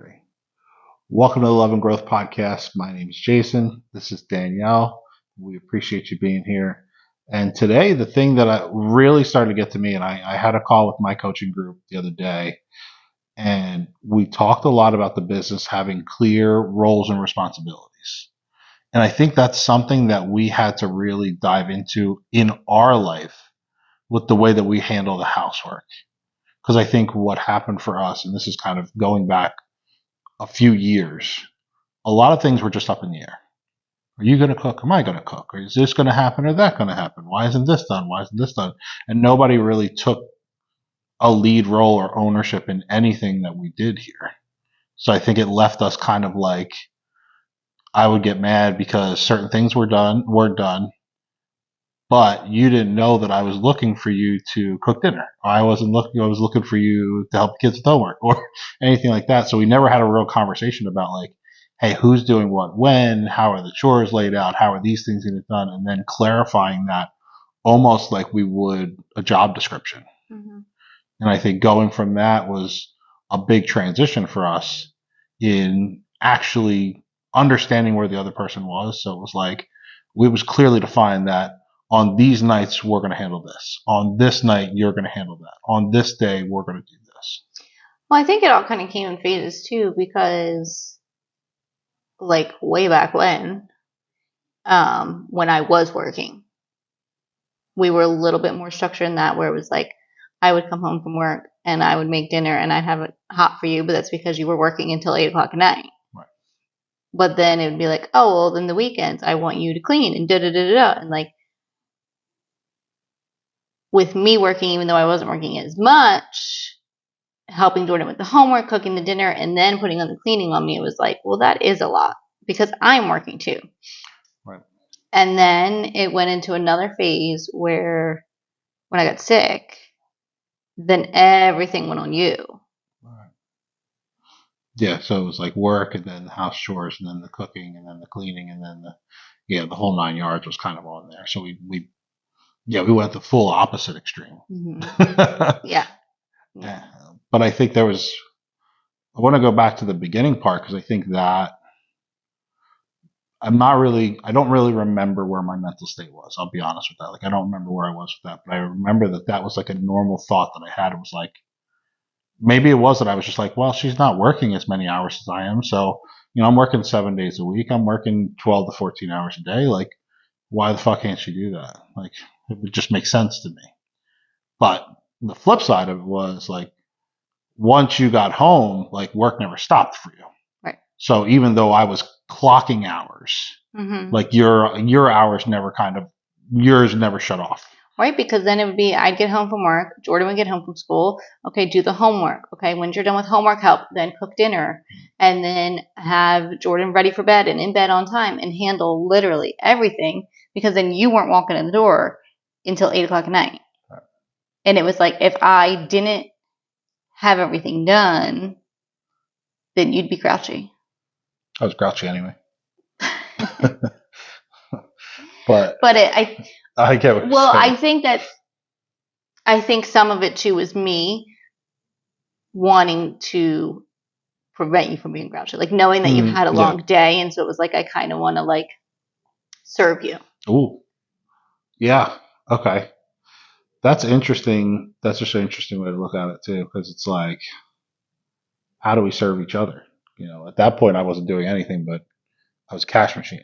Okay. Welcome to the Love and Growth Podcast. My name is Jason. This is Danielle. We appreciate you being here. And today, the thing that I really started to get to me, and I had a call with my coaching group the other day, and we talked a lot about the business having clear roles and responsibilities. And I think that's something that we had to really dive into in our life with the way that we handle the housework. Because I think what happened for us, and this is kind of going back a few years, a lot of things were just up in the air. Are you going to cook? Am I going to cook? Or is this going to happen or that going to happen? Why isn't this done? Why isn't this done? And nobody really took a lead role or ownership in anything that we did here. So I think it left us kind of like, I would get mad because certain things weren't done, but you didn't know that I was looking for you to cook dinner. I was looking for you to help the kids with homework or anything like that. So we never had a real conversation about like, hey, who's doing what when, how are the chores laid out, how are these things getting done, and then clarifying that almost like we would a job description. Mm-hmm. And I think going from that was a big transition for us in actually understanding where the other person was. So it was like, it was clearly defined that on these nights, we're going to handle this. On this night, you're going to handle that. On this day, we're going to do this. Well, I think it all kind of came in phases too, because like way back when I was working, we were a little bit more structured in that, where it was like I would come home from work and I would make dinner and I'd have it hot for you, but that's because you were working until 8 o'clock at night. Right. But then it would be like, oh, well, then the weekends I want you to clean and da-da-da-da-da. And like, with me working, even though I wasn't working as much, helping Jordan with the homework, cooking the dinner, and then putting on the cleaning on me, it was like, well, that is a lot because I'm working too. Right. And then it went into another phase where when I got sick, then everything went on you. Right. Yeah, so it was like work and then the house chores and then the cooking and then the cleaning and then the whole 9 yards was kind of on there. So we went the full opposite extreme. Mm-hmm. Yeah. But I think I want to go back to the beginning part because I think that I don't really remember where my mental state was. I'll be honest with that. Like, I don't remember where I was with that, but I remember that was like a normal thought that I had. It was like, maybe it was that I was just like, well, she's not working as many hours as I am. So, I'm working 7 days a week. I'm working 12 to 14 hours a day. Like, why the fuck can't she do that? Like, it would just make sense to me. But the flip side of it was like, once you got home, like work never stopped for you. Right. So even though I was clocking hours, mm-hmm. like your hours yours never shut off. Right, because then it would be, I'd get home from work, Jordan would get home from school, okay, do the homework, okay, when you're done with homework, help, then cook dinner, and then have Jordan ready for bed and in bed on time and handle literally everything, because then you weren't walking in the door until 8 o'clock at night. Right. And it was like, if I didn't have everything done, then you'd be grouchy. I was grouchy anyway. I get what you're saying. I think some of it too was me wanting to prevent you from being grouchy, like knowing that you had a long day, and so it was like I kind of want to like serve you. Ooh, yeah, okay, that's interesting. That's just an interesting way to look at it too, because it's like, how do we serve each other? At that point, I wasn't doing anything, but I was a cash machine.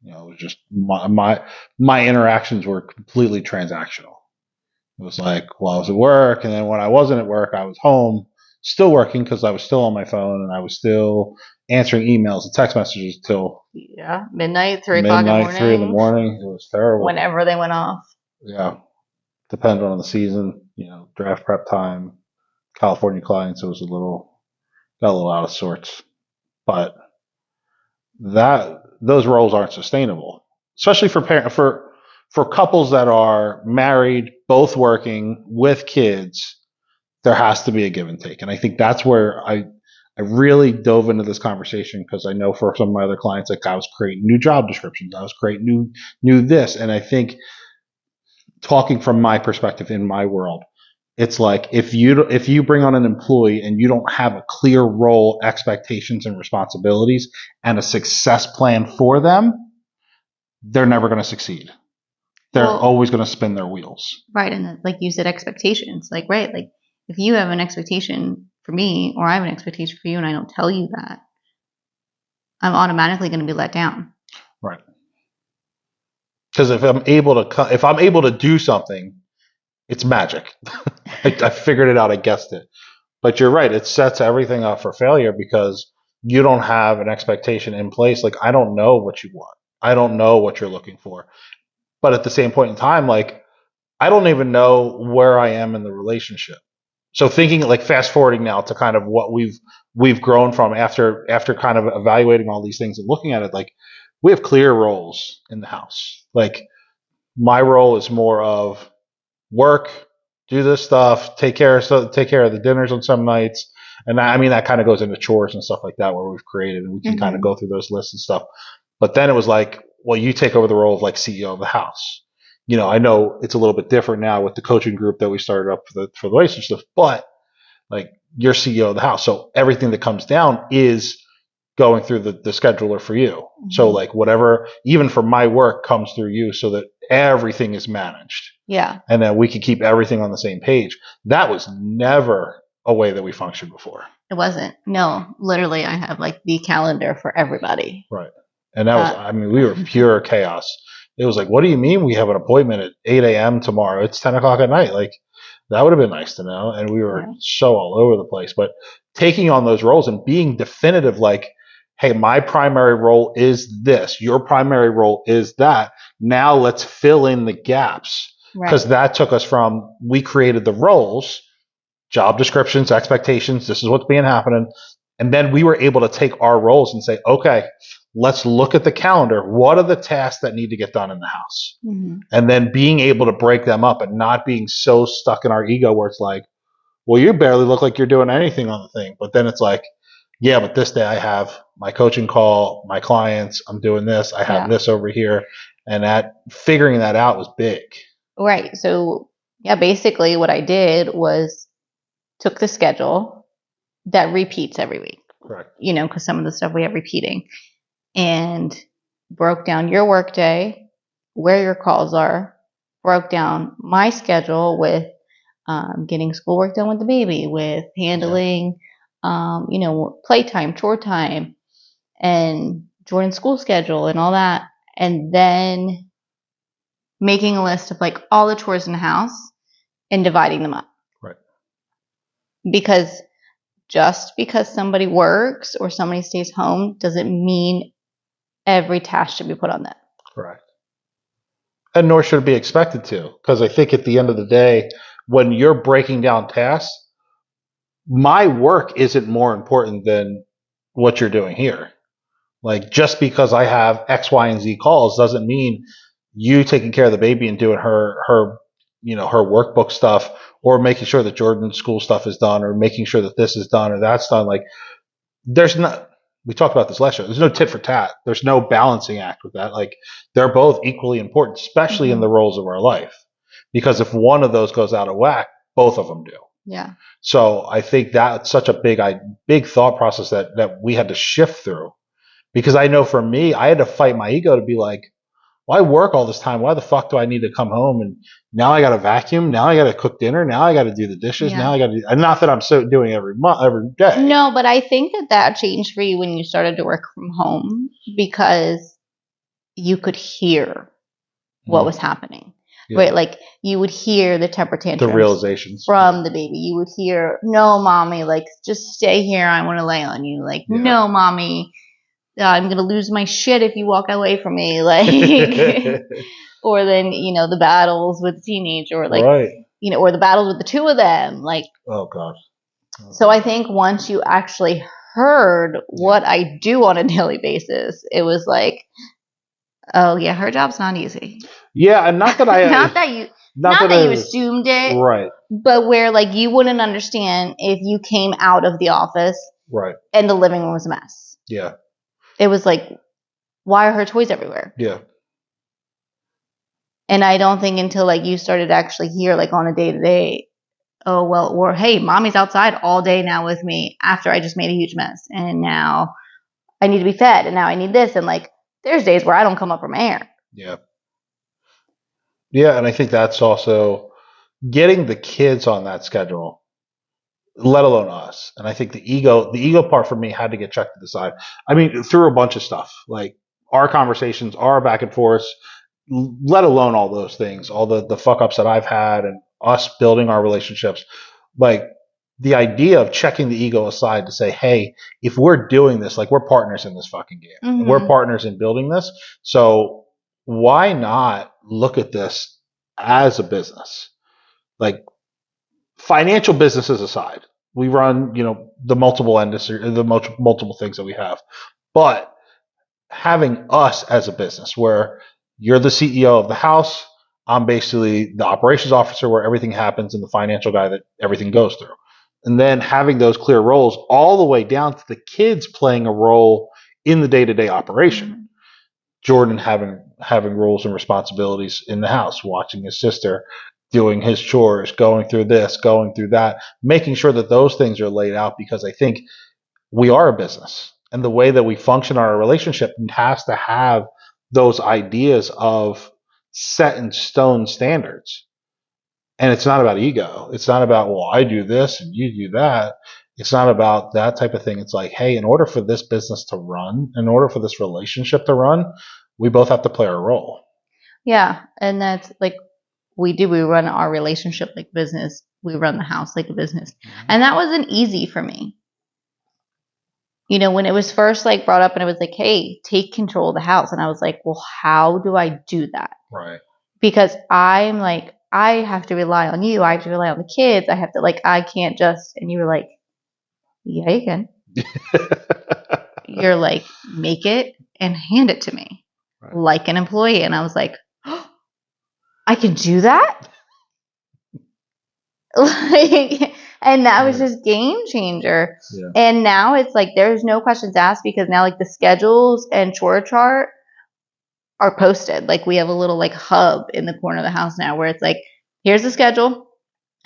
It was just my interactions were completely transactional. It was like, well, I was at work, and then when I wasn't at work, I was home, still working because I was still on my phone, and I was still answering emails and text messages till midnight, 3 o'clock in the morning. 3 in the morning. It was terrible. Whenever they went off. Yeah, depending on the season, draft prep time, California clients, it was got a little out of sorts, but those roles aren't sustainable, especially for couples that are married, both working with kids. There has to be a give and take, and I think that's where I really dove into this conversation, because I know for some of my other clients, like, I was creating new job descriptions, I was creating new this, and I think, talking from my perspective in my world, It's like if you bring on an employee and you don't have a clear role, expectations, and responsibilities, and a success plan for them, they're never going to succeed. They're always going to spin their wheels. Right, and like you said, expectations. Like, right, like if you have an expectation for me, or I have an expectation for you, and I don't tell you that, I'm automatically going to be let down. Right. Because if I'm able to do something, it's magic. I figured it out. I guessed it. But you're right. It sets everything up for failure because you don't have an expectation in place. Like, I don't know what you want. I don't know what you're looking for. But at the same point in time, like, I don't even know where I am in the relationship. So thinking, like, fast forwarding now to kind of what we've grown from after kind of evaluating all these things and looking at it, like, we have clear roles in the house. Like, my role is more of work, do this stuff, take care of the dinners on some nights, and that kind of goes into chores and stuff like that where we've created, and we can kind of go through those lists and stuff. But then it was like, well, you take over the role of like CEO of the house. I know it's a little bit different now with the coaching group that we started up for the relationship, but like, you're CEO of the house, so everything that comes down is going through the scheduler for you. Mm-hmm. So like whatever, even for my work, comes through you, so that everything is managed. Yeah. And then we could keep everything on the same page. That was never a way that we functioned before. It wasn't. No, literally, I have like the calendar for everybody. Right. And that was, we were pure chaos. It was like, what do you mean we have an appointment at 8 a.m. tomorrow? It's 10 o'clock at night. Like, that would have been nice to know. And we were so all over the place. But taking on those roles and being definitive, like, hey, my primary role is this. Your primary role is that. Now let's fill in the gaps. Because that took us from, we created the roles, job descriptions, expectations, this is what's being happening. And then we were able to take our roles and say, okay, let's look at the calendar. What are the tasks that need to get done in the house? Mm-hmm. And then being able to break them up and not being so stuck in our ego where it's like, well, you barely look like you're doing anything on the thing. But then it's like, yeah, but this day I have my coaching call, my clients, I'm doing this, I have this over here. And that figuring that out was big. Right. So, yeah, basically what I did was took the schedule that repeats every week. Correct. Because some of the stuff we have repeating, and broke down your work day, where your calls are, broke down my schedule with getting schoolwork done with the baby, with handling, playtime, chore time, and Jordan's school schedule and all that. And then making a list of like all the chores in the house and dividing them up. Right. Because just because somebody works or somebody stays home doesn't mean every task should be put on them. Correct. And nor should it be expected to. Because I think at the end of the day, when you're breaking down tasks, my work isn't more important than what you're doing here. Like, just because I have X, Y, and Z calls doesn't mean you taking care of the baby and doing her workbook stuff, or making sure that Jordan's school stuff is done, or making sure that this is done or that's done. Like, we talked about this last year. There's no tit for tat. There's no balancing act with that. Like, they're both equally important, especially in the roles of our life. Because if one of those goes out of whack, both of them do. Yeah. So I think that's such a big thought process that we had to shift through. Because I know for me, I had to fight my ego to be like, well, I work all this time. Why the fuck do I need to come home and now I got to vacuum? Now I got to cook dinner. Now I got to do the dishes. Yeah. Now I got to do, not that I'm so doing every day. No, but I think that changed for you when you started to work from home, because you could hear what was happening. Yeah. Right? Like, you would hear the temper tantrums, the realizations from the baby. You would hear, no, mommy, like, just stay here. I want to lay on you. Like, no, mommy, I'm going to lose my shit if you walk away from me. Like, or then, the battles with the teenager, or like, or the battles with the two of them. Like, oh gosh. So I think once you actually heard what I do on a daily basis, it was like, oh yeah, her job's not easy. Yeah, and not that I not that you assumed it, right? But where like you wouldn't understand if you came out of the office, right, and the living room was a mess. Yeah, it was like, why are her toys everywhere? Yeah, and I don't think until like you started to actually hear like on a day to day, oh, well, or hey, mommy's outside all day now with me after I just made a huge mess. And now I need to be fed. And now I need this. And like, there's days where I don't come up from air. Yeah. Yeah. And I think that's also getting the kids on that schedule, let alone us. And I think the ego part for me had to get checked to the side. I mean, through a bunch of stuff, like our conversations, our back and forth, let alone all those things, all the fuck ups that I've had and us building our relationships. Like the idea of checking the ego aside to say, hey, if we're doing this, like we're partners in this fucking game. Mm-hmm. We're partners in building this. So why not look at this as a business? Like financial businesses aside, we run, the multiple industry, the multiple things that we have, but having us as a business where you're the CEO of the house, I'm basically the operations officer where everything happens and the financial guy that everything goes through. And then having those clear roles all the way down to the kids playing a role in the day-to-day operation. Mm-hmm. Jordan having roles and responsibilities in the house, watching his sister, doing his chores, going through this, going through that, making sure that those things are laid out, because I think we are a business. And the way that we function in our relationship has to have those ideas of set in stone standards. And it's not about ego. It's not about, well, I do this and you do that. It's not about that type of thing. It's like, hey, in order for this business to run, in order for this relationship to run, we both have to play our role. Yeah. And that's like we run our relationship like business. We run the house like a business. Mm-hmm. And that wasn't easy for me. When it was first like brought up and it was like, hey, take control of the house. And I was like, well, how do I do that? Right. Because I'm like, I have to rely on you. I have to rely on the kids. I have to I can't just, and you were like, yeah, you can. You're like, make it and hand it to me. Right. Like an employee. And I was like, oh, I can do that? And that was just game changer. Yeah. And now it's like there's no questions asked, because now like the schedules and chore chart are posted. Like we have a little like hub in the corner of the house now where it's like, here's the schedule.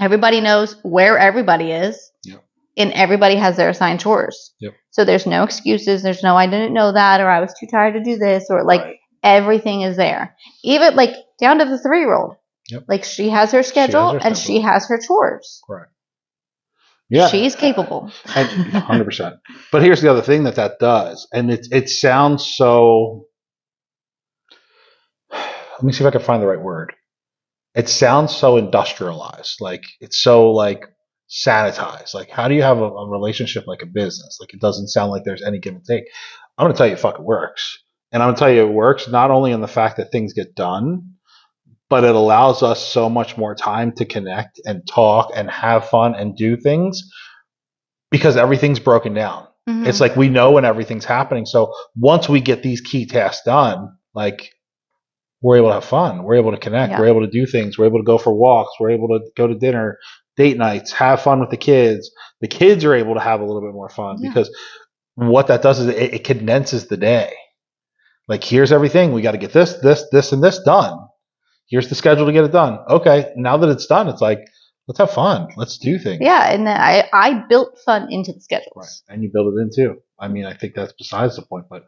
Everybody knows where everybody is. Yep. And everybody has their assigned chores. Yep. So there's no excuses. There's no, I didn't know that, or I was too tired to do this, or like right. Everything is there. Even like down to the 3-year-old. Yep. Like she has her schedule and she has her chores. Correct. Yeah. She's capable. 100%. But here's the other thing that does. And it sounds so, let me see if I can find the right word. It sounds so industrialized. Like it's so like sanitized. Like how do you have a relationship like a business? Like it doesn't sound like there's any give and take. I'm going to tell you, fuck, it works. And I'm going to tell you it works not only in the fact that things get done, but it allows us so much more time to connect and talk and have fun and do things because everything's broken down. Mm-hmm. It's like we know when everything's happening. So once we get these key tasks done, like we're able to have fun. We're able to connect. Yeah. We're able to do things. We're able to go for walks. We're able to go to dinner, date nights, have fun with the kids. The kids are able to have a little bit more fun because what that does is it condenses the day. Like here's everything. We got to get this, and this done. Here's the schedule to get it done. Okay, now that it's done, it's like, let's have fun. Let's do things. Yeah, and then I built fun into the schedules. Right, and you build it in too. I mean, I think that's besides the point, but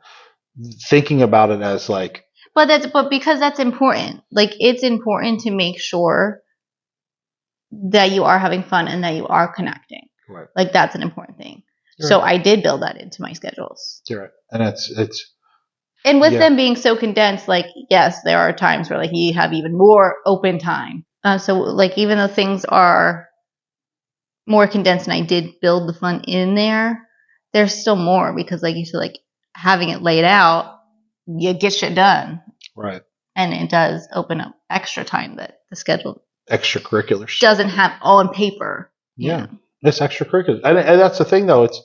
thinking about it as like. But because that's important. Like it's important to make sure that you are having fun and that you are connecting. Right. Like that's an important thing. You're so right. I did build that into my schedules. You're right, and it's. And with them being so condensed, like, yes, there are times where, like, you have even more open time. So, like, even though things are more condensed and I did build the fun in there, there's still more because, like you said, like, having it laid out, you get shit done. Right. And it does open up extra time that the schedule extracurriculars doesn't have on paper. Yeah. It's extracurriculars. And that's the thing, though. It's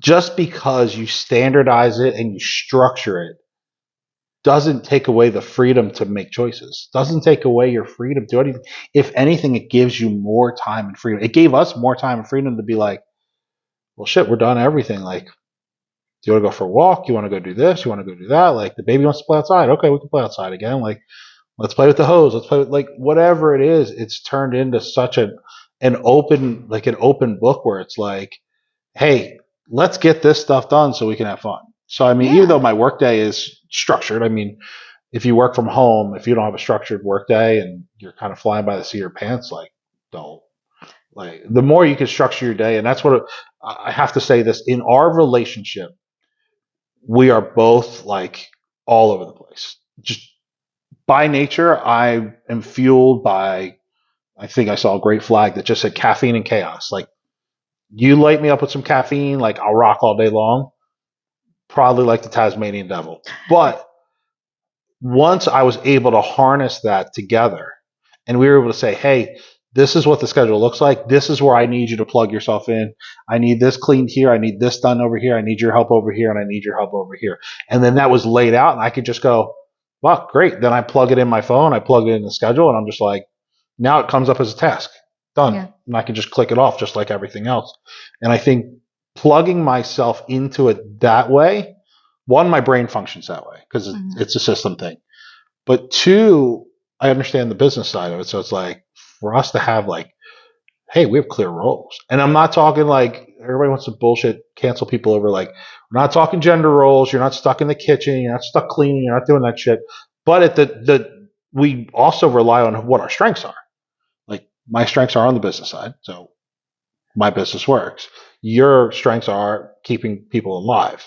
just because you standardize it and you structure it doesn't take away the freedom to make choices. Doesn't take away your freedom to do anything. If anything, it gives you more time and freedom. It gave us more time and freedom to be like, well, shit, we're done everything. Like, do you want to go for a walk? You want to go do this? You want to go do that? Like, the baby wants to play outside. Okay, we can play outside again. Like, let's play with the hose. Let's play with, like, whatever it is. It's turned into such a an open book where it's like, hey, let's get this stuff done so we can have fun. So I mean, even though Yeah. my workday is structured, I mean, if you work from home, if you don't have a structured workday and you're kind of flying by the seat of your pants, like don't like the more you can structure your day, and that's what I have to say this in our relationship, we are both like all over the place. Just by nature, I am fueled by. I think I saw a great flag that just said caffeine and chaos. Like you light me up with some caffeine, like I'll rock all day long. Probably like the Tasmanian devil, but once I was able to harness that together and we were able to say, hey, this is what the schedule looks like. This is where I need you to plug yourself in. I need this cleaned here. I need this done over here. I need your help over here. And I need your help over here. And then that was laid out and I could just go, wow, great. Then I plug it in my phone. I plug it in the schedule and I'm just like, now it comes up as a task. Done. Yeah. And I can just click it off just like everything else. And I think plugging myself into it that way, one, my brain functions that way because it's a system thing. But two, I understand the business side of it. So it's like for us to have like, hey, we have clear roles. And I'm not talking like everybody wants to bullshit cancel people over like we're not talking gender roles. You're not stuck in the kitchen. You're not stuck cleaning. You're not doing that shit. But at the we also rely on what our strengths are. Like my strengths are on the business side. So my business works. Your strengths are keeping people alive.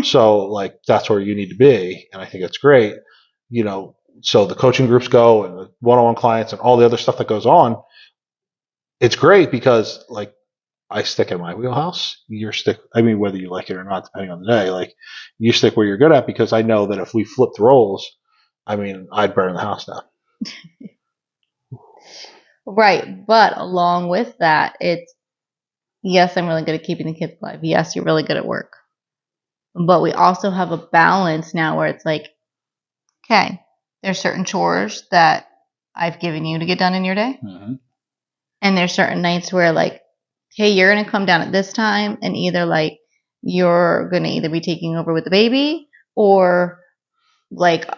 So like that's where you need to be. And I think it's great. You know, so the coaching groups go and the one-on-one clients and all the other stuff that goes on. It's great because like I stick in my wheelhouse. You're stick. I mean, whether you like it or not, depending on the day, like you stick where you're good at because I know that if we flipped roles, I mean, I'd burn the house down. Right. But along with that, it's yes, I'm really good at keeping the kids alive. Yes, you're really good at work. But we also have a balance now where it's like, okay, there's certain chores that I've given you to get done in your day. Mm-hmm. And there's certain nights where like, hey, you're going to come down at this time and either like you're going to either be taking over with the baby or like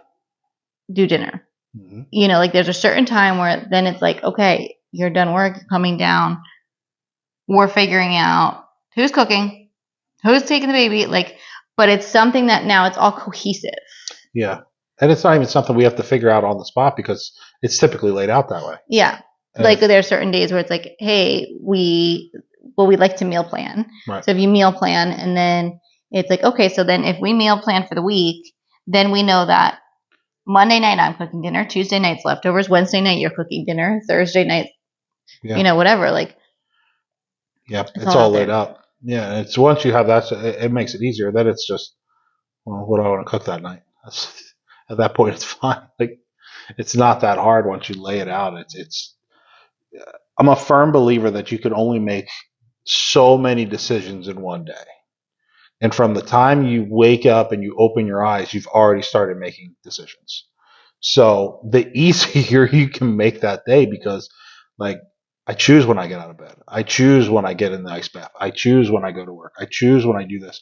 do dinner. Mm-hmm. You know, like there's a certain time where then it's like, okay, you're done work, you're coming down. We're figuring out who's cooking, who's taking the baby, like, but it's something that now it's all cohesive. Yeah. And it's not even something we have to figure out on the spot because it's typically laid out that way. Yeah. And like there are certain days where it's like, hey, we like to meal plan. Right. So if you meal plan and then it's like, okay, so then if we meal plan for the week, then we know that Monday night I'm cooking dinner, Tuesday night's leftovers, Wednesday night you're cooking dinner, Thursday night, you know, whatever. Like, yeah, it's all laid out. Yeah, it's once you have that, it makes it easier. Then it's just, well, what do I want to cook that night? At that point, it's fine. Like, it's not that hard once you lay it out. It's. I'm a firm believer that you can only make so many decisions in one day. And from the time you wake up and you open your eyes, you've already started making decisions. So the easier you can make that day because like I choose when I get out of bed. I choose when I get in the ice bath. I choose when I go to work. I choose when I do this.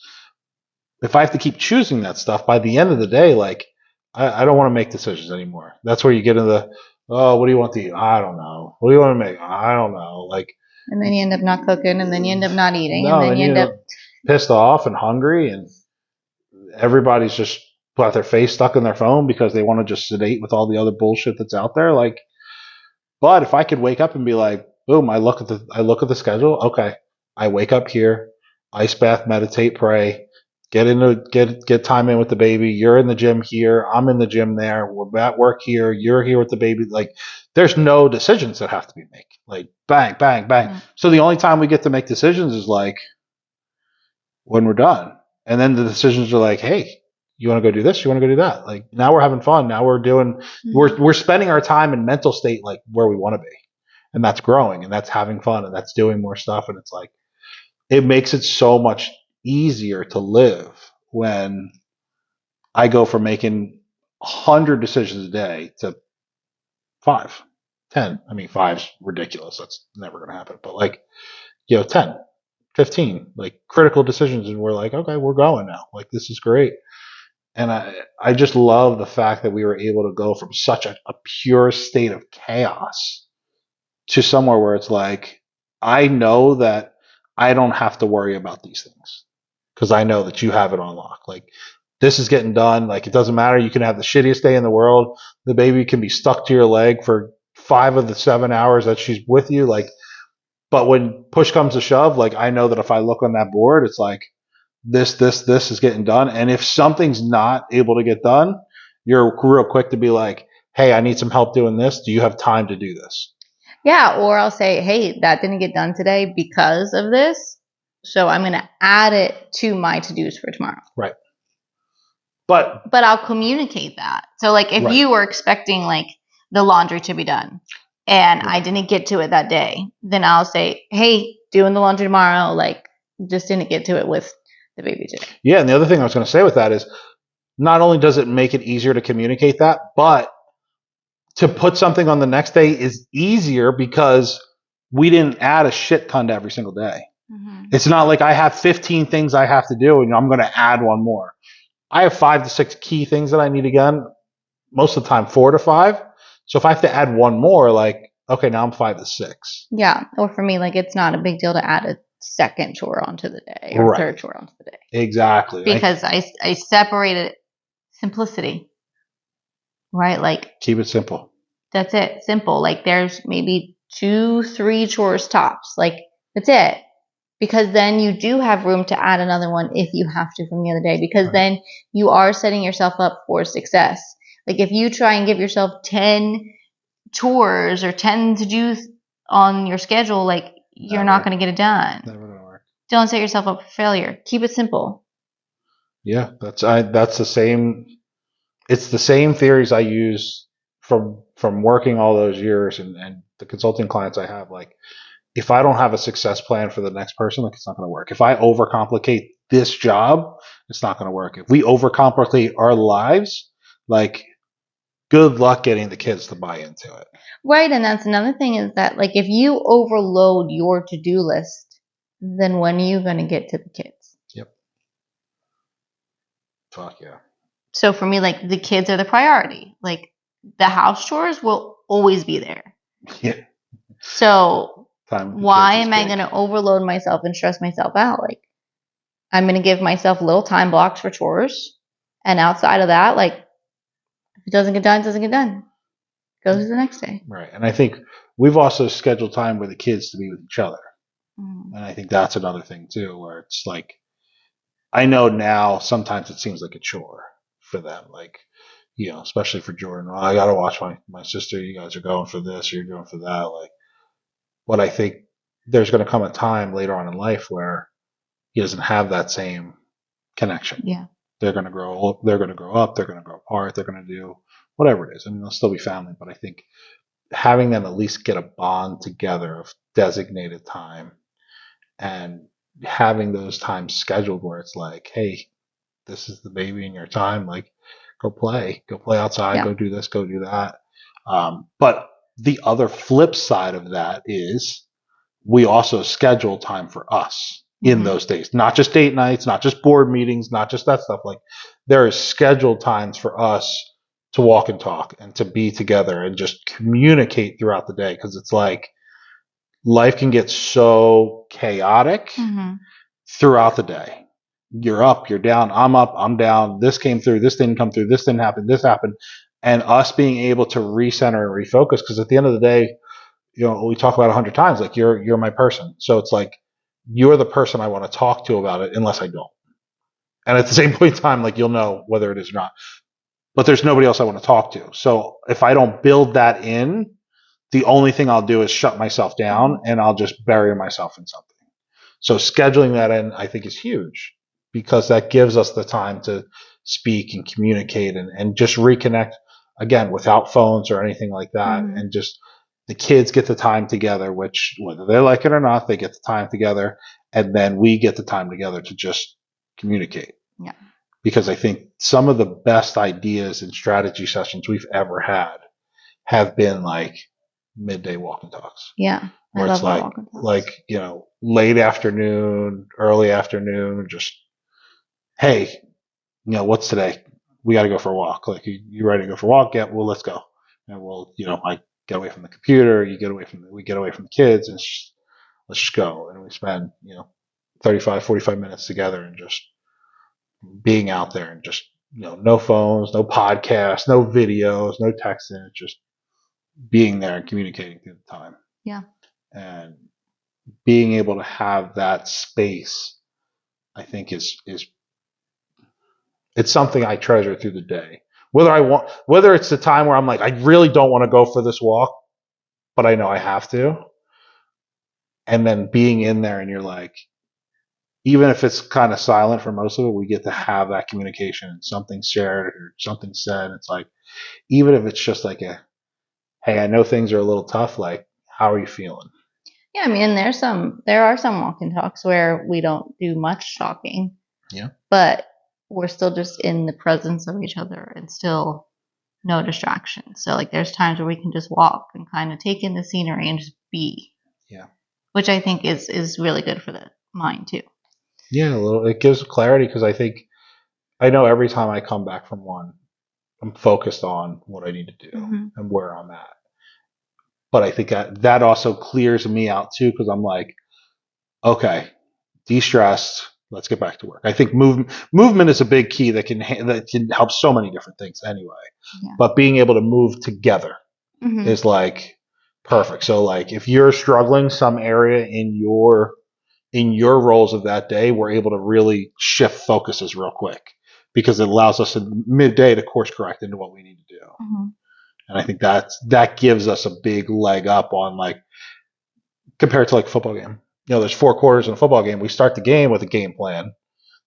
If I have to keep choosing that stuff by the end of the day, like I don't want to make decisions anymore. That's where you get into the, oh, what do you want to eat? I don't know. What do you want to make? I don't know. Like, and then you end up not cooking, and then you end up not eating, no, and then you end up pissed off and hungry, and everybody's just got their face stuck in their phone because they want to just sedate with all the other bullshit that's out there. Like, but if I could wake up and be like, boom, I look at the schedule. Okay, I wake up here, ice bath, meditate, pray, get time in with the baby. You're in the gym here. I'm in the gym there. We're at work here. You're here with the baby. Like, there's no decisions that have to be made. Like, bang, bang, bang. Yeah. So the only time we get to make decisions is like when we're done, and then the decisions are like, hey, you want to go do this? You want to go do that? Like now we're having fun. Now we're doing, we're spending our time in mental state like where we want to be, and that's growing, and that's having fun, and that's doing more stuff, and it's like it makes it so much easier to live when I go from making 100 decisions a day to 5, 10. I mean, 5's ridiculous. That's never going to happen. But like, 10, 15, like critical decisions, and we're like, okay, we're going now. Like this is great. And I just love the fact that we were able to go from such a pure state of chaos to somewhere where it's like, I know that I don't have to worry about these things because I know that you have it on lock. Like, this is getting done. Like, it doesn't matter. You can have the shittiest day in the world. The baby can be stuck to your leg for 5 of the 7 hours that she's with you. Like, but when push comes to shove, like, I know that if I look on that board, it's like, this is getting done. And if something's not able to get done, you're real quick to be like, hey, I need some help doing this. Do you have time to do this? Yeah, or I'll say, hey, that didn't get done today because of this. So I'm going to add it to my to-dos for tomorrow. Right. But I'll communicate that. So like if Right. you were expecting like the laundry to be done and I Right. didn't get to it that day, then I'll say, hey, doing the laundry tomorrow, like just didn't get to it with the baby today. Yeah, and the other thing I was going to say with that is not only does it make it easier to communicate that, but to put something on the next day is easier because we didn't add a shit ton to every single day. Mm-hmm. It's not like I have 15 things I have to do and I'm going to add one more. I have 5 to 6 key things that I need to get done. Most of the time, 4 to 5. So if I have to add one more, like, okay, now I'm 5 to 6. Yeah. Or for me, like it's not a big deal to add a second chore onto the day or Right. third chore onto the day. Exactly. Because I separated simplicity. Right? Like Keep it simple. That's it. Simple. Like there's maybe 2, 3 chores tops. Like that's it. Because then you do have room to add another one if you have to from the other day. Because Right. then you are setting yourself up for success. Like if you try and give yourself 10 chores or 10 to do on your schedule, like you're not going to get it done. Never going to work. Don't set yourself up for failure. Keep it simple. Yeah, that's the same. It's the same theories I use from working all those years and the consulting clients I have. Like, if I don't have a success plan for the next person, like, it's not going to work. If I overcomplicate this job, it's not going to work. If we overcomplicate our lives, like, good luck getting the kids to buy into it. Right, and that's another thing is that like if you overload your to-do list, then when are you going to get to the kids? Yep. Fuck yeah. So for me, like the kids are the priority. Like the house chores will always be there. Yeah. So why am I big. going to overload myself and stress myself out? Like I'm going to give myself little time blocks for chores, and outside of that, like if it doesn't get done, it doesn't get done. Go to the next day. Right, and I think we've also scheduled time with the kids to be with each other, and I think that's another thing too, where it's like, I know now sometimes it seems like a chore for them, like, especially for Jordan. Well, I got to watch my sister. You guys are going for this, or you're going for that. Like, but I think there's going to come a time later on in life where he doesn't have that same connection. Yeah. They're going to grow up. They're going to grow up. They're going to grow apart. They're going to do whatever it is. I mean, they'll still be family, but I think having them at least get a bond together of designated time and having those times scheduled where it's like, hey, this is the baby in your time. Like, go play outside, Yeah. go do this, go do that. But the other flip side of that is we also schedule time for us in those days, not just date nights, not just board meetings, not just that stuff. Like, there is scheduled times for us to walk and talk and to be together and just communicate throughout the day. Cause it's like life can get so chaotic throughout the day. You're up, you're down, I'm up, I'm down. This came through, this didn't come through, this didn't happen, this happened. And us being able to recenter and refocus. Cause at the end of the day, we talk about 100 times, like, you're my person. So it's like, you're the person I want to talk to about it unless I don't. And at the same point in time, like, you'll know whether it is or not. But there's nobody else I want to talk to. So if I don't build that in, the only thing I'll do is shut myself down and I'll just bury myself in something. So scheduling that in, I think, is huge because that gives us the time to speak and communicate and just reconnect again without phones or anything like that. And just the kids get the time together, which whether they like it or not, they get the time together. And then we get the time together to just communicate. Yeah. Because I think some of the best ideas and strategy sessions we've ever had have been like midday walk and talks. Yeah. Where it's like, late afternoon, early afternoon, just, hey, what's today? We got to go for a walk. Like, you ready to go for a walk? Yeah, well, let's go. And I get away from the computer, we get away from the kids, and let's just go. And we spend 35, 45 minutes together and just being out there and just no phones, no podcasts, no videos, no texting. It's just being there and communicating through the time. Yeah. And being able to have that space, I think it's something I treasure through the day. Whether it's the time where I'm like, I really don't want to go for this walk, but I know I have to. And then being in there and you're like, even if it's kind of silent for most of it, we get to have that communication and something shared or something said. It's like, even if it's just like hey, I know things are a little tough. Like, how are you feeling? Yeah, I mean, there are some walk and talks where we don't do much talking. Yeah. But we're still just in the presence of each other and still no distractions. So like there's times where we can just walk and kind of take in the scenery and just be. Yeah. Which I think is really good for the mind too. Yeah, it gives clarity because I know every time I come back from one, I'm focused on what I need to do and where I'm at. But I think that also clears me out too because I'm like, okay, de-stressed. Let's get back to work. I think movement is a big key that can help so many different things anyway. Yeah. But being able to move together is like perfect. So like if you're struggling some area in your roles of that day, we're able to really shift focuses real quick because it allows us in midday to course correct into what we need to do. And I think that gives us a big leg up on like compared to like a football game. There's 4 quarters in a football game. We start the game with a game plan.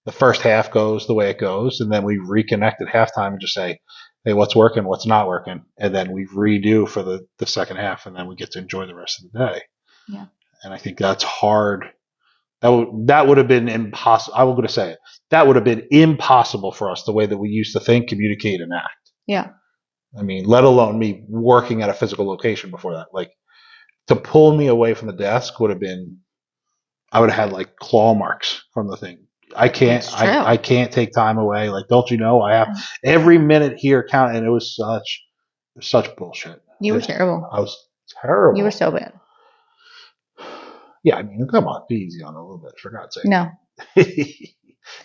The first half goes the way it goes, and then we reconnect at halftime and just say, hey, what's working, what's not working, and then we redo for the second half, and then we get to enjoy the rest of the day. Yeah. And I think that's hard. That would have been impossible. I was going to say it. That would have been impossible for us the way that we used to think, communicate, and act. Yeah. I mean, let alone me working at a physical location before that. Like, to pull me away from the desk would have been, I would have had like claw marks from the thing. I can't take time away. Like, don't you know? I have every minute here count, and it was such bullshit. You were terrible. I was terrible. You were so bad. Yeah, I mean, come on, be easy on it a little bit, for God's sake. No.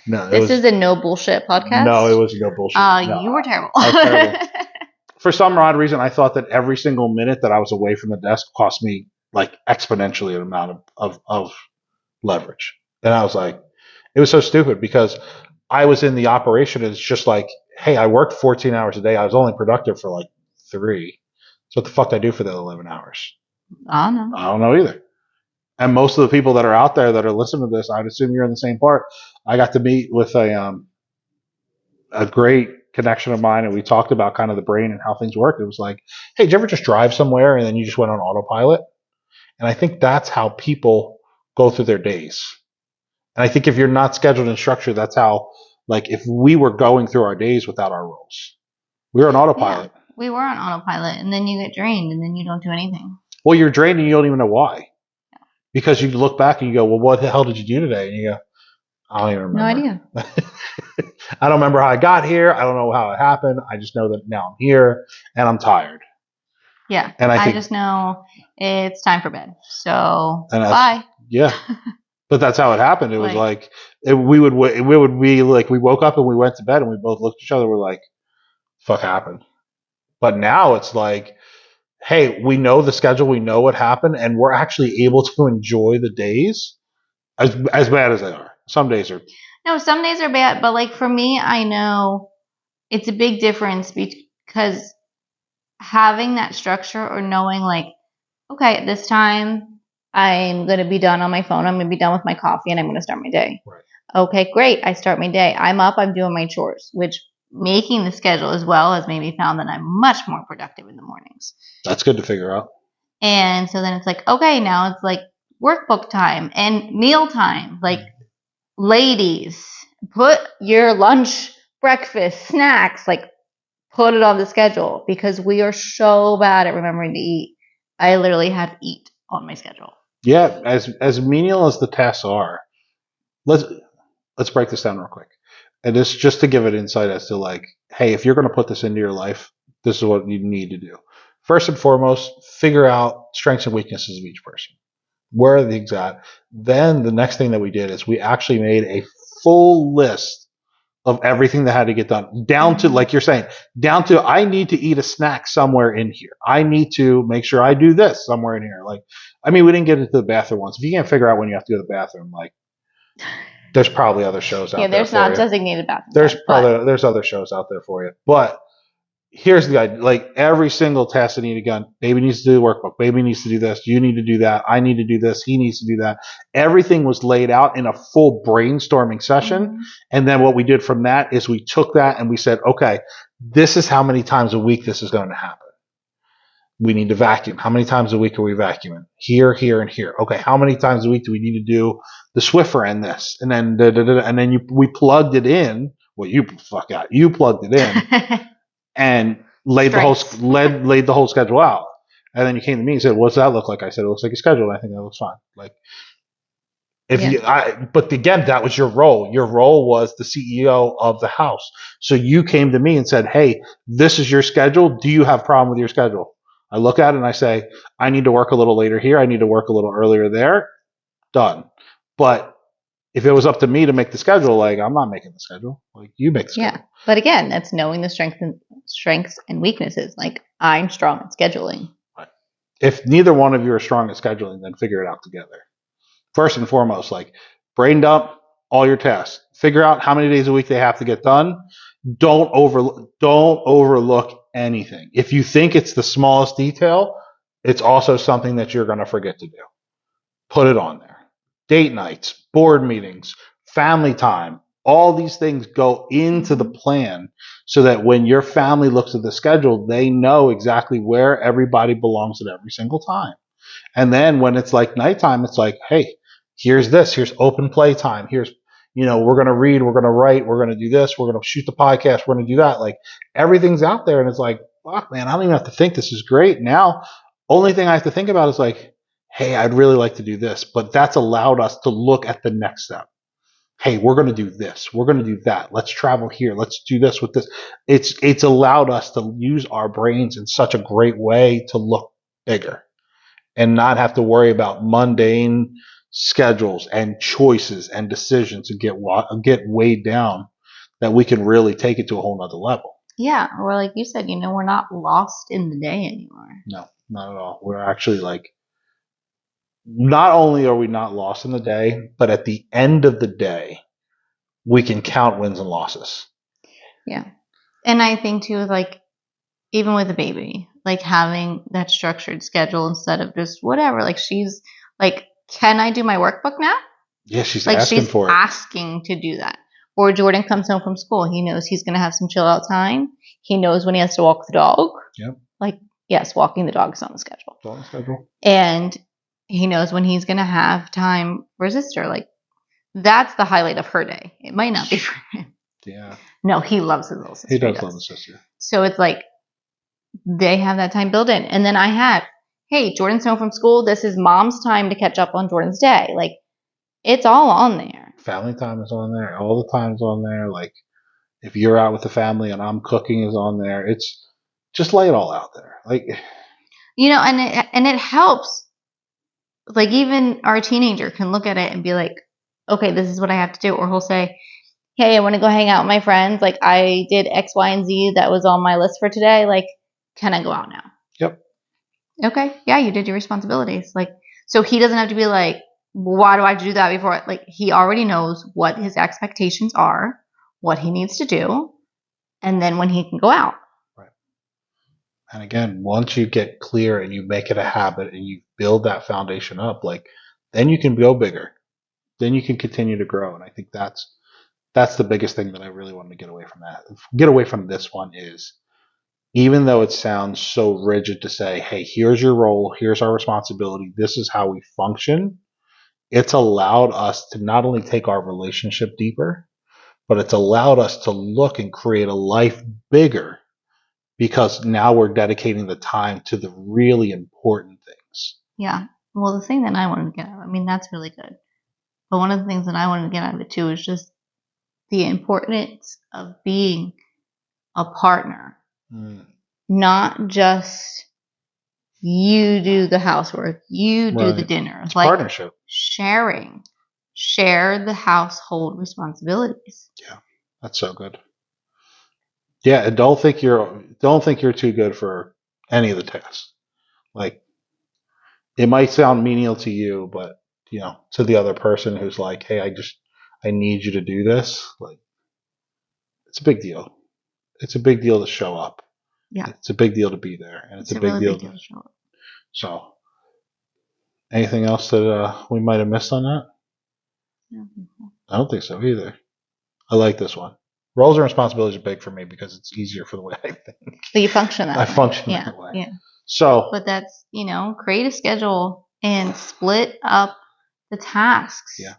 No. This is a no bullshit podcast? No, it was no bullshit. No, you were terrible. I was terrible. For some odd reason, I thought that every single minute that I was away from the desk cost me like exponentially an amount of leverage. And I was like, it was so stupid because I was in the operation. It's just like, hey, I worked 14 hours a day. I was only productive for like 3. So what the fuck did I do for the 11 hours? I don't know. I don't know either. And most of the people that are out there that are listening to this, I'd assume you're in the same part. I got to meet with a great connection of mine, and we talked about kind of the brain and how things work. It was like, hey, did you ever just drive somewhere and then you just went on autopilot? And I think that's how people go through their days. And I think if you're not scheduled and structured, that's how, like, if we were going through our days without our roles, we were on autopilot. Yeah, we were on autopilot, and then you get drained, and then you don't do anything. Well, you're drained and you don't even know why. Because you look back and you go, well, what the hell did you do today? And you go, I don't even remember. No idea. I don't remember how I got here. I don't know how it happened. I just know that now I'm here and I'm tired. Yeah. And I just know it's time for bed. So bye. Yeah. But that's how it happened. It was like we would be like, we woke up and we went to bed and we both looked at each other. We're like, fuck happened. But now it's like, hey, we know the schedule, we know what happened, and we're actually able to enjoy the days as bad as they are. Some days are. No, some days are bad, but like for me, I know it's a big difference because having that structure or knowing like, okay, at this time, I'm going to be done on my phone. I'm going to be done with my coffee and I'm going to start my day. Right. Okay, great. I start my day. I'm up. I'm doing my chores, which making the schedule as well has made me found that I'm much more productive in the mornings. That's good to figure out. And so then it's like, okay, now it's like workbook time and meal time. Like, ladies, put your lunch, breakfast, snacks, like put it on the schedule because we are so bad at remembering to eat. I literally have eat on my schedule. Yeah, as menial as the tasks are, let's break this down real quick. And this just to give it insight as to like, hey, if you're going to put this into your life, this is what you need to do. First and foremost, figure out strengths and weaknesses of each person. Where are the exact? Then the next thing that we did is we actually made a full list of everything that had to get done, down to, like you're saying, down to, I need to eat a snack somewhere in here. I need to make sure I do this somewhere in here. Like, I mean, we didn't get into the bathroom once. If you can't figure out when you have to go to the bathroom, like, there's probably other shows out there. There's not designated bathrooms. There's other shows out there for you. But here's the idea: like every single task that needed done. Baby needs to do the workbook. Baby needs to do this. You need to do that. I need to do this. He needs to do that. Everything was laid out in a full brainstorming session. Mm-hmm. And then what we did from that is we took that and we said, okay, this is how many times a week this is going to happen. We need to vacuum. How many times a week are we vacuuming? Here, here, and here. Okay, how many times a week do we need to do the Swiffer and this? And then we plugged it in. Well, you plugged it in and laid the whole schedule out. And then you came to me and said, "What's that look like?" I said, "It looks like a schedule." And I think that looks fine. Like, but again, that was your role. Your role was the CEO of the house. So you came to me and said, "Hey, this is your schedule. Do you have a problem with your schedule?" I look at it and I say, I need to work a little later here. I need to work a little earlier there. Done. But if it was up to me to make the schedule, like, I'm not making the schedule. Like, you make the schedule. Yeah. But again, that's knowing the strengths and weaknesses. Like, I'm strong at scheduling. Right. If neither one of you are strong at scheduling, then figure it out together. First and foremost, like, brain dump all your tasks. Figure out how many days a week they have to get done. Don't overlook anything. If you think it's the smallest detail, it's also something that you're going to forget to do. Put it on there. Date nights, board meetings, family time, all these things go into the plan so that when your family looks at the schedule, they know exactly where everybody belongs at every single time. And then when it's like nighttime, it's like, hey, here's this, here's open play time, here's, we're going to read, we're going to write, we're going to do this, we're going to shoot the podcast, we're going to do that. Like, everything's out there, and it's like, fuck, man, I don't even have to think. This is great. Now, only thing I have to think about is like, hey, I'd really like to do this. But that's allowed us to look at the next step. Hey, we're going to do this. We're going to do that. Let's travel here. Let's do this with this. It's allowed us to use our brains in such a great way to look bigger and not have to worry about mundane schedules and choices and decisions and get weighed down, that we can really take it to a whole nother level. Yeah. Or like you said, we're not lost in the day anymore. No, not at all. We're actually like, not only are we not lost in the day, but at the end of the day, we can count wins and losses. Yeah. And I think too, like, even with a baby, like having that structured schedule instead of just whatever. Like, she's like, can I do my workbook now? Yeah, she's asking for it. Asking to do that. Or Jordan comes home from school. He knows he's going to have some chill out time. He knows when he has to walk the dog. Yep. Like, yes, walking the dog is on the schedule. It's on the schedule. And he knows when he's going to have time for his sister. Like, that's the highlight of her day. It might not be for him. Yeah. No, he loves his little sister. He does love his sister. So it's like, they have that time built in. And then I have, hey, Jordan's home from school. This is mom's time to catch up on Jordan's day. Like, it's all on there. Family time is on there. All the time's on there. Like, if you're out with the family and I'm cooking is on there. It's just lay it all out there. Like, and it helps. Like, even our teenager can look at it and be like, okay, this is what I have to do. Or he'll say, hey, I want to go hang out with my friends. Like, I did X, Y, and Z that was on my list for today. Like, can I go out now? Yep. Okay. Yeah, you did your responsibilities. Like, so he doesn't have to be like, why do I do that before? Like, he already knows what his expectations are, what he needs to do, and then when he can go out. Right. And again, once you get clear and you make it a habit and you build that foundation up, like, then you can go bigger. Then you can continue to grow. And I think that's the biggest thing that I really wanted to get away from this one is, even though it sounds so rigid to say, hey, here's your role, here's our responsibility, this is how we function, it's allowed us to not only take our relationship deeper, but it's allowed us to look and create a life bigger, because now we're dedicating the time to the really important things. Yeah. Well, the thing that I wanted to get out, I mean, that's really good. But one of the things that I wanted to get out of it too is just the importance of being a partner. Not just You do the housework. You do the Right. dinner. It's Like partnership. sharing. Share the household responsibilities. Yeah, that's so good. Yeah, and don't think you're too good for any of the tasks. Like it might sound menial to you, but to the other person who's like, "Hey, I need you to do this." Like it's a big deal. It's a big deal to show up. Yeah. It's a big deal to be there, and it's It's a a big really deal big deal to show up. So, anything else that we might have missed on that? Yeah. I don't think so either. I like this one. Roles and responsibilities are big for me because it's easier for the way I think. So you function that I way. function Yeah. that way. Yeah. So, But that's, create a schedule and split up the tasks. Yeah.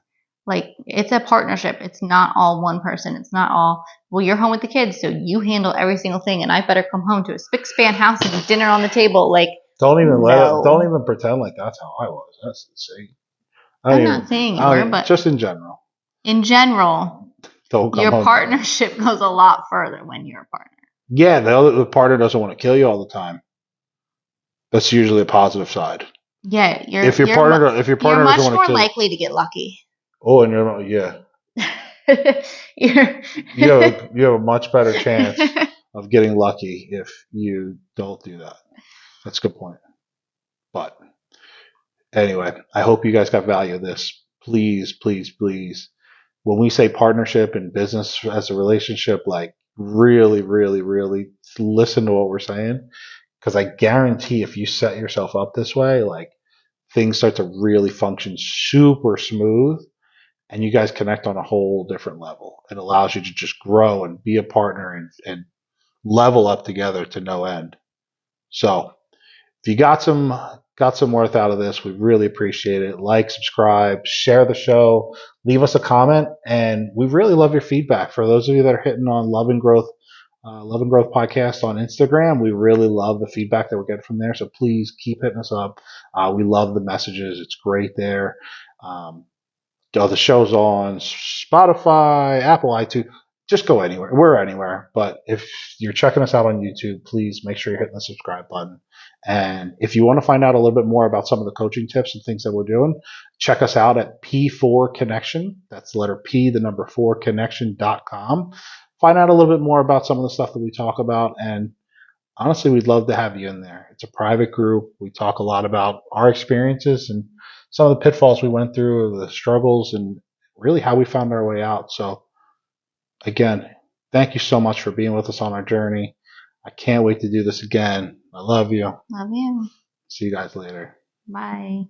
Like it's a partnership. It's not all one person. It's not all, well, you're home with the kids, so you handle every single thing, and I better come home to a spick span house and dinner on the table. Like, don't even no. don't even pretend like that's how I was. That's insane. I'm not saying you were, but just in general, in general, don't come your home. partnership goes a lot further when you're a partner. Yeah, the partner doesn't want to kill you all the time. That's usually a positive side. Yeah, If your partner you're much doesn't want more to kill you, likely to get lucky. oh, and you have a much better chance of getting lucky if you don't do that. That's a good point. But anyway, I hope you guys got value of this. Please, please, please. When we say partnership in business as a relationship, like really, really, really listen to what we're saying. Because I guarantee if you set yourself up this way, like things start to really function super smooth and you guys connect on a whole different level. It allows you to just grow and be a partner and level up together to no end. So if you got some worth out of this, we really appreciate it. Like, subscribe, share the show, leave us a comment, and we really love your feedback. For those of you that are hitting on Love and Growth podcast on Instagram, we really love the feedback that we're getting from there. So please keep hitting us up. We love the messages; it's great there. Um, the show's on Spotify, Apple, iTunes. Just go anywhere. We're anywhere. But if you're checking us out on YouTube, please make sure you're hitting the subscribe button. And if you want to find out a little bit more about some of the coaching tips and things that we're doing, check us out at P4 Connection. That's the letter P, the number 4 connection.com. Find out a little bit more about some of the stuff that we talk about. And honestly, we'd love to have you in there. It's a private group. We talk a lot about our experiences and some of the pitfalls we went through, the struggles, and really how we found our way out. So, again, thank you so much for being with us on our journey. I can't wait to do this again. I love you. Love you. See you guys later. Bye.